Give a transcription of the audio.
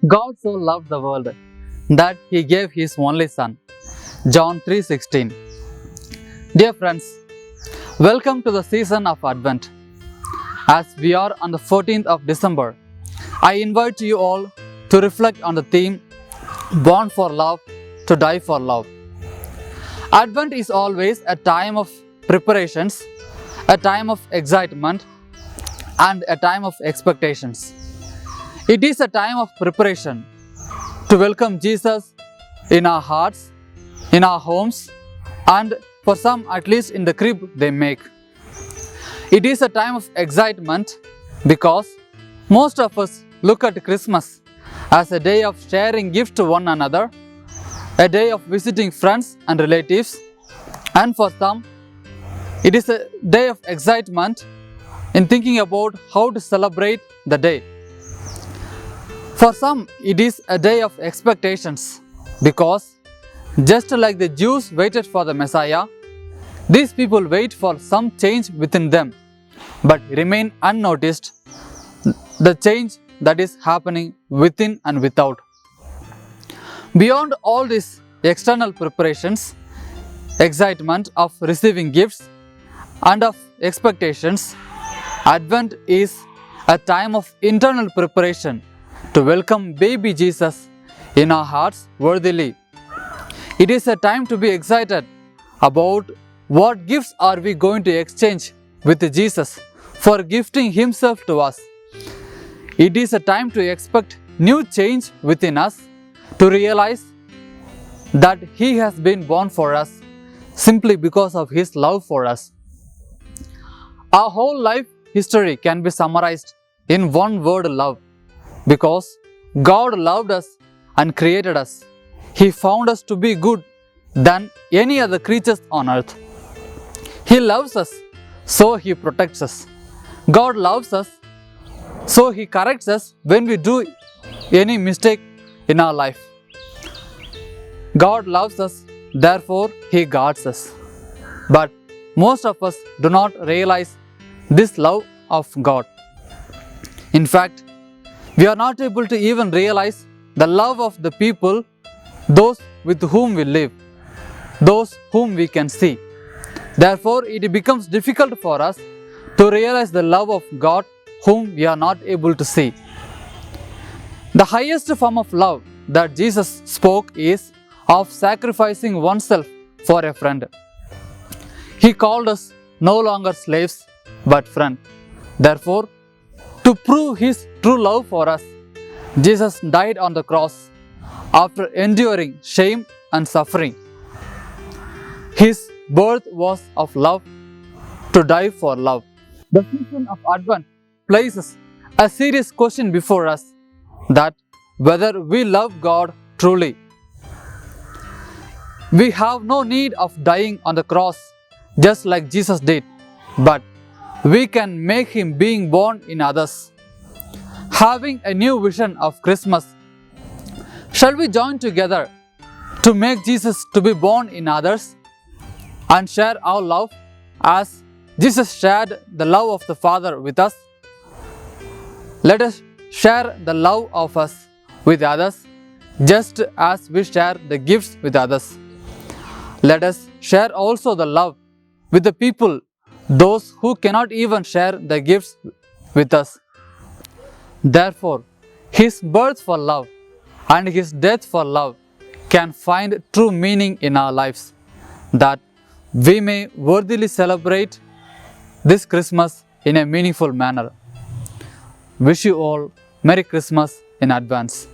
God so loved the world that He gave His only Son. John 3:16. Dear friends, welcome to the season of Advent. As we are on the 14th of December, I invite you all to reflect on the theme Born for Love, to Die for Love. Advent is always a time of preparations, a time of excitement, and a time of expectations. It is a time of preparation to welcome Jesus in our hearts, in our homes, and for some at least in the crib they make. It is a time of excitement because most of us look at Christmas as a day of sharing gifts to one another, a day of visiting friends and relatives, and for some it is a day of excitement in thinking about how to celebrate the day. For some, it is a day of expectations because just like the Jews waited for the Messiah, these people wait for some change within them but remain unnoticed the change that is happening within and without. Beyond all these external preparations, excitement of receiving gifts and of expectations, Advent is a time of internal preparation to welcome baby Jesus in our hearts worthily. It is a time to be excited about what gifts are we going to exchange with Jesus for gifting Himself to us. It is a time to expect new change within us, to realize that He has been born for us simply because of His love for us. Our whole life history can be summarized in one word: love. Because God loved us and created us, He found us to be good than any other creatures on earth. He loves us, so He protects us. God loves us, so He corrects us when we do any mistake in our life. God loves us, therefore He guards us. But most of us do not realize this love of God. In fact, we are not able to even realize the love of the people, those with whom we live, those whom we can see. Therefore, it becomes difficult for us to realize the love of God whom we are not able to see. The highest form of love that Jesus spoke is of sacrificing oneself for a friend. He called us no longer slaves but friends. Therefore, to prove His true love for us, Jesus died on the cross after enduring shame and suffering. His birth was of love, to die for love. The season of Advent places a serious question before us, that whether we love God truly. We have no need of dying on the cross just like Jesus did, but we can make Him being born in others. Having a new vision of Christmas, shall we join together to make Jesus to be born in others and share our love as Jesus shared the love of the Father with us? Let us share the love of us with others just as we share the gifts with others. Let us share also the love with the people, those who cannot even share the gifts with us. Therefore, His birth for love and His death for love can find true meaning in our lives, that we may worthily celebrate this Christmas in a meaningful manner. Wish you all Merry Christmas in advance.